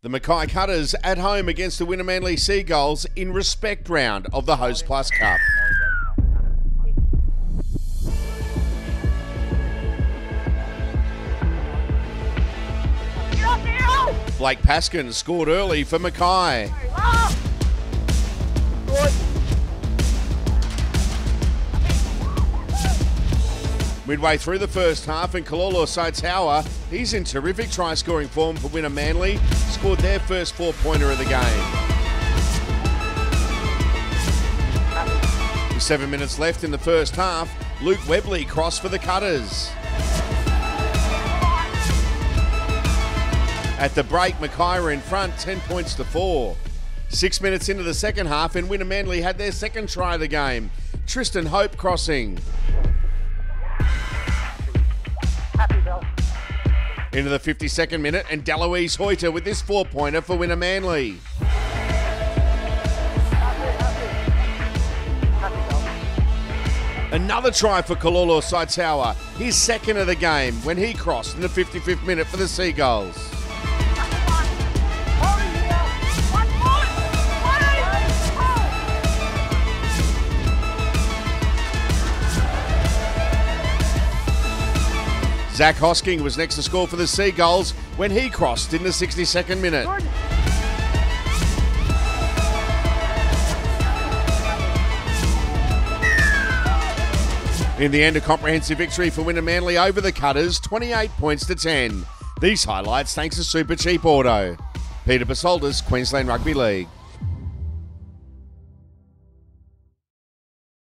The Mackay Cutters at home against the Wynnum Manly Seagulls in respect round of the HostPlus Cup. Blake Paskin scored early for Mackay. Midway through the first half, and Kalolo Saitowa, he's in terrific try-scoring form for Wynnum Manly, scored their first four-pointer of the game. With 7 minutes left in the first half, Luke Webley crossed for the Cutters. At the break, Mackay were in front, 10 points to 4. 6 minutes into the second half, and Wynnum Manly had their second try of the game. Tristan Hope crossing. Into the 52nd minute, and Deloise Hoyter with this four-pointer for Wynnum Manly. Another try for Kalolo Saitowa, his second of the game, when he crossed in the 55th minute for the Seagulls. Zach Hosking was next to score for the Seagulls when he crossed in the 62nd minute. In the end, a comprehensive victory for Wynnum Manly over the Cutters, 28 points to 10. These highlights thanks to Super Cheap Auto. Peter Basoldas, Queensland Rugby League.